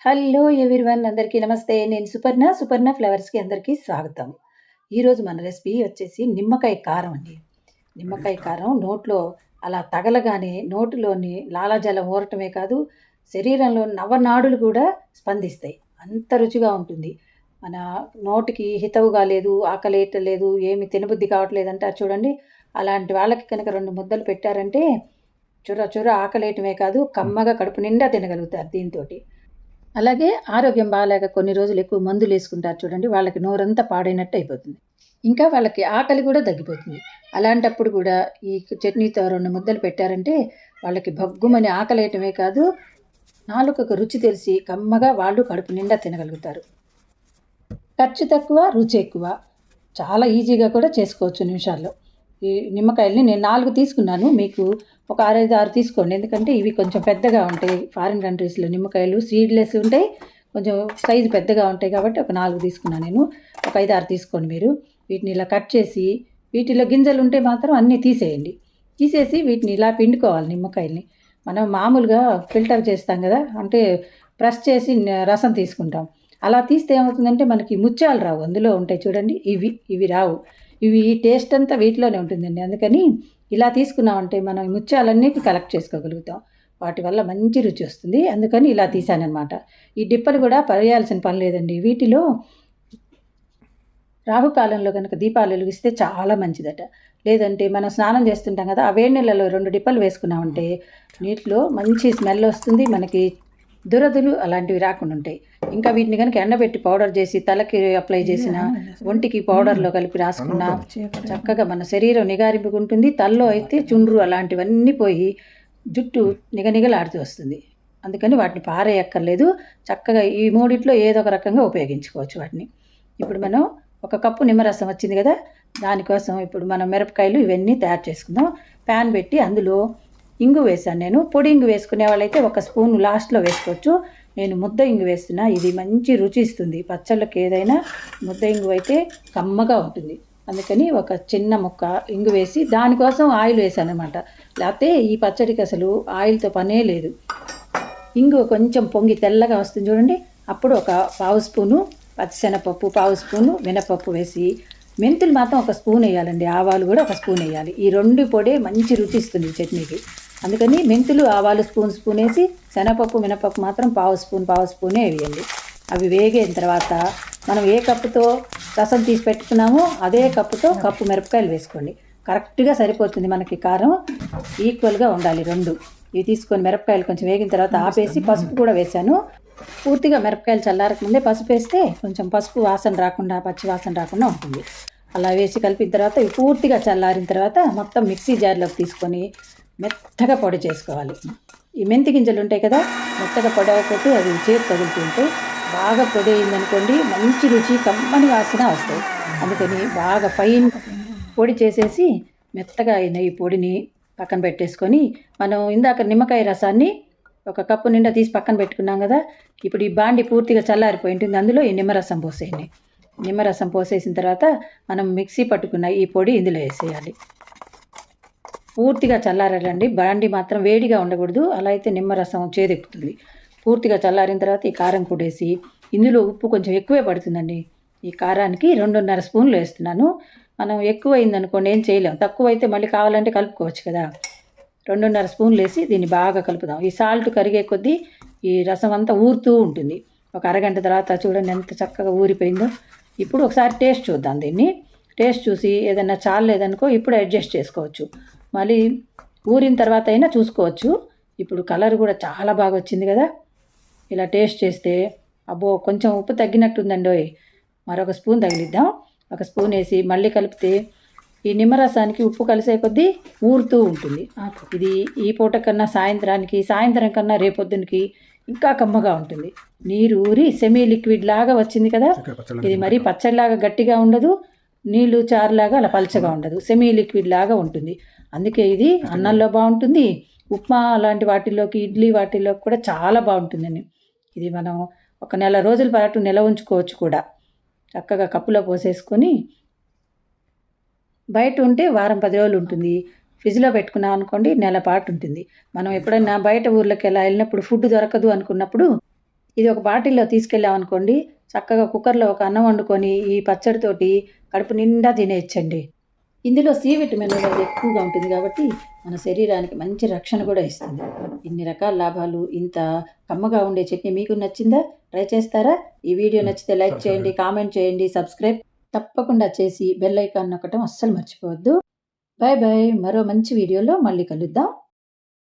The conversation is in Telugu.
హలో ఎవ్రీవన్, అందరికీ నమస్తే. నేను సుపర్ణ ఫ్లవర్స్‌కి అందరికీ స్వాగతం. ఈరోజు మన రెసిపీ వచ్చేసి నిమ్మకాయ కారం అండి. నిమ్మకాయ కారం నోట్లో అలా తగలగానే నోటిలోని లాలాజలం ఊరటమే కాదు, శరీరంలో నవనాడులు కూడా స్పందిస్తాయి. అంత రుచిగా ఉంటుంది. మన నోటికి హితవుగా లేదు, ఆకలేయట్లేదు, ఏమి తినబుద్ధి కావట్లేదంటారు చూడండి. అలాంటి వాళ్ళకి కనుక 2 ముద్దలు పెట్టారంటే చుర్ర చుర్ర ఆకలేయటమే కాదు, కమ్మగా కడుపు నిండా తినగలుగుతారు దీనితోటి. అలాగే ఆరోగ్యం బాలేక కొన్ని రోజులు ఎక్కువ మందులేసుకుంటారు చూడండి. వాళ్ళకి నోరంతా పాడైనట్టు అయిపోతుంది. ఇంకా వాళ్ళకి ఆకలి కూడా తగ్గిపోతుంది. అలాంటప్పుడు కూడా ఈ చట్నీతో 2 ముద్దలు పెట్టారంటే వాళ్ళకి భగ్గుమని ఆకలేయటమే కాదు, నాలుకకు రుచి తెలిసి కమ్మగా వాళ్ళు కడుపు నిండా తినగలుగుతారు. ఖర్చు తక్కువ, రుచి ఎక్కువ. చాలా ఈజీగా కూడా చేసుకోవచ్చు నిమిషాల్లో. ఈ నిమ్మకాయల్ని నేను 4 తీసుకున్నాను. మీకు ఒక 6, 6 తీసుకోండి. ఎందుకంటే ఇవి కొంచెం పెద్దగా ఉంటాయి. ఫారిన్ కంట్రీస్‌లో నిమ్మకాయలు సీడ్‌లెస్ ఉంటాయి. కొంచెం సైజు పెద్దగా ఉంటాయి కాబట్టి ఒక 4 తీసుకున్నాను నేను. ఒక 5, 6 తీసుకోండి మీరు. వీటిని ఇలా కట్ చేసి వీటిలో గింజలు ఉంటే మాత్రం అన్నీ తీసేయండి. తీసేసి వీటిని ఇలా పిండుకోవాలి నిమ్మకాయల్ని. మనం మామూలుగా ఫిల్టర్ చేస్తాం కదా! అంటే ప్రెస్ చేసి రసం తీసుకుంటాం. అలా తీస్తే ఏమవుతుందంటే మనకి ముత్యాలు రావు. అందులో ఉంటాయి చూడండి, ఇవి రావు. ఇవి టేస్ట్ అంతా వీటిలోనే ఉంటుందండి. అందుకని ఇలా తీసుకున్నామంటే మనం ఈ ముత్యాలన్నిటిని కలెక్ట్ చేసుకోగలుగుతాం. వాటి వల్ల మంచి రుచి వస్తుంది. అందుకని ఇలా తీసాననమాట. ఈ డిప్పలు కూడా పడేయాల్సిన పని లేదండి. వీటిలో రాహుకాలంలో కనుక దీపాలు వెలిగిస్తే చాలా మంచిదట. లేదంటే మనం స్నానం చేస్తుంటాం కదా! ఆ వేడి నీళ్ళలో 2 డిప్పలు వేసుకున్నామంటే నీటిలో మంచి స్మెల్ వస్తుంది. మనకి దురదలు అలాంటివి రాకుండా ఉంటాయి. ఇంకా వీటిని కనుక ఎండబెట్టి పౌడర్ చేసి తలకి అప్లై చేసిన, ఒంటికి పౌడర్‌లో కలిపి రాసుకున్న చక్కగా మన శరీరం నిగారింపుగా ఉంటుంది. తలలో అయితే చుండ్రు అలాంటివన్నీ పోయి జుట్టు నిగనిగలాడుతూ వస్తుంది. అందుకని వాటిని పారేయక్కర్లేదు. చక్కగా ఈ మూడిట్లో ఏదో ఒక రకంగా ఉపయోగించుకోవచ్చు వాటిని. ఇప్పుడు మనం ఒక కప్పు నిమ్మరసం వచ్చింది కదా! దానికోసం ఇప్పుడు మనం మిరపకాయలు ఇవన్నీ తయారు చేసుకుందాం. ప్యాన్ పెట్టి అందులో ఇంగు వేశాను నేను. పొడి ఇంగు వేసుకునే వాళ్ళైతే ఒక స్పూన్ లాస్ట్‌లో వేసుకోవచ్చు. నేను ముద్ద ఇంగు వేస్తున్నా. ఇది మంచి రుచి ఇస్తుంది. పచ్చళ్ళకి ఏదైనా ముద్ద ఇంగు అయితే కమ్మగా ఉంటుంది. అందుకని ఒక చిన్న ముక్క ఇంగు వేసి దానికోసం ఆయిల్ వేశాననమాట. లేకపోతే ఈ పచ్చడికి అసలు ఆయిల్‌తో పనే లేదు. ఇంగు కొంచెం పొంగి తెల్లగా వస్తుంది చూడండి. అప్పుడు ఒక పావు స్పూను పచ్చిశనగపప్పు, పావు స్పూను మినపప్పు వేసి, మెంతులు మాత్రం ఒక స్పూన్ వేయాలండి. ఆవాలు కూడా ఒక స్పూన్ వేయాలి. ఈ 2 పొడే మంచి రుచి ఇస్తుంది చట్నీకి. అందుకని మెంతులు, ఆవాలు స్పూన్ వేసి, శనగపప్పు, మినపప్పు మాత్రం పావు స్పూనే వేయండి. అవి వేగిన తర్వాత మనం ఏ కప్పుతో రసం తీసి పెట్టుకున్నామో అదే కప్పుతో కప్పు మిరపకాయలు వేసుకోండి. కరెక్ట్గా సరిపోతుంది. మనకి కారం ఈక్వల్గా ఉండాలి 2. ఇవి తీసుకొని మిరపకాయలు కొంచెం వేగిన తర్వాత ఆపేసి పసుపు కూడా వేశాను. పూర్తిగా మిరపకాయలు చల్లారక ముందే పసుపు వేస్తే కొంచెం పసుపు వాసన రాకుండా, పచ్చి వాసన రాకుండా ఉంటుంది. అలా వేసి కలిపిన తర్వాత ఇవి పూర్తిగా చల్లారిన తర్వాత మొత్తం మిక్సీ జార్లోకి తీసుకొని మెత్తగా పొడి చేసుకోవాలి. ఈ మెంతి గింజలు ఉంటాయి కదా, మెత్తగా పొడి అవ్వకపోతే అవి చేతి తగులుతూ ఉంటాయి. బాగా పొడి అయిందనుకోండి మంచి రుచి, కమ్మని వాసన వస్తాయి. అందుకని బాగా ఫైన్ పొడి చేసేసి మెత్తగా అయిన ఈ పొడిని పక్కన పెట్టేసుకొని, మనం ఇందాక నిమ్మకాయ రసాన్ని ఒక కప్పు నిండా తీసి పక్కన పెట్టుకున్నాం కదా! ఇప్పుడు ఈ బాండి పూర్తిగా చల్లారిపోయి ఉంటుంది. అందులో ఈ నిమ్మరసం పోసేయండి. నిమ్మరసం పోసేసిన తర్వాత మనం మిక్సీ పట్టుకున్న ఈ పొడి ఇందులో వేసేయాలి. పూర్తిగా చల్లారాలండి. బాండి మాత్రం వేడిగా ఉండకూడదు. అలా అయితే నిమ్మరసం చేదెక్కుతుంది. పూర్తిగా చల్లారిన తర్వాత ఈ కారం కూడేసి, ఇందులో ఉప్పు కొంచెం ఎక్కువే పడుతుందండి. ఈ కారానికి 2.5 స్పూన్లు వేస్తున్నాను. మనం ఎక్కువ అయిందనుకోండి ఏం చేయలేం. తక్కువైతే మళ్ళీ కావాలంటే కలుపుకోవచ్చు కదా! 2.5 స్పూన్లు వేసి దీన్ని బాగా కలుపుదాం. ఈ సాల్ట్ కరిగే కొద్దీ ఈ రసం అంతా ఊరుతూ ఉంటుంది. ఒక అరగంట తర్వాత చూడండి ఎంత చక్కగా ఊరిపోయిందో. ఇప్పుడు ఒకసారి టేస్ట్ చూద్దాం దీన్ని. టేస్ట్ చూసి ఏదైనా చాలలేదనుకో ఇప్పుడు అడ్జస్ట్ చేసుకోవచ్చు. మళ్ళీ ఊరిన తర్వాత అయినా చూసుకోవచ్చు. ఇప్పుడు కలర్ కూడా చాలా బాగా వచ్చింది కదా! ఇలా టేస్ట్ చేస్తే అబ్బో కొంచెం ఉప్పు తగ్గినట్టుందండోయ్. మరొక స్పూన్ తగిలిద్దాం. ఒక స్పూన్ వేసి మళ్ళీ కలిపితే ఈ నిమ్మరసానికి ఉప్పు కలిసే కొద్దీ ఊరుతూ ఉంటుంది. ఇది ఈ పూట కన్నా సాయంత్రం కన్నా రేపొద్దునకి ఇంకా కమ్మగా ఉంటుంది. నీరు ఊరి సెమీ లిక్విడ్ లాగా వచ్చింది కదా! ఇది మరీ పచ్చడిలాగా గట్టిగా ఉండదు, నీళ్ళు చారులాగా అలా పలచగా ఉండదు. సెమీ లిక్విడ్ లాగా ఉంటుంది. అందుకే ఇది అన్నంలో బాగుంటుంది. ఉప్మా అలాంటి వాటిల్లోకి, ఇడ్లీ వాటిల్లోకి కూడా చాలా బాగుంటుందండి. ఇది మనం ఒక నెల రోజుల పాటు నిల్వ ఉంచుకోవచ్చు కూడా. చక్కగా కప్పులో పోసేసుకొని బయట ఉంటే వారం 10 రోజులు ఉంటుంది. ఫ్రిడ్జ్‌లో పెట్టుకున్నాం అనుకోండి నెల పాటు ఉంటుంది. మనం ఎప్పుడైనా బయట ఊర్లకి ఎలా వెళ్ళినప్పుడు ఫుడ్ దొరకదు అనుకున్నప్పుడు ఇది ఒక బాటిల్లో తీసుకెళ్ళామనుకోండి, చక్కగా కుక్కర్‌లో ఒక అన్నం వండుకొని ఈ పచ్చడితోటి కడుపు నిండా తినేయొచ్చండి. ఇందులో సి విటమిన్ అనేది ఎక్కువగా ఉంటుంది కాబట్టి మన శరీరానికి మంచి రక్షణ కూడా ఇస్తుంది. ఇన్ని రకాల లాభాలు, ఇంత కమ్మగా ఉండే చట్నీ మీకు నచ్చిందా? ట్రై చేస్తారా? ఈ వీడియో నచ్చితే లైక్ చేయండి, కామెంట్ చేయండి, సబ్స్క్రైబ్ తప్పకుండా చేసి బెల్ ఐకాన్ నొక్కటం అస్సలు మర్చిపోవద్దు. Bye bye. మరో మంచి వీడియోలో మళ్ళీ కలుద్దాం.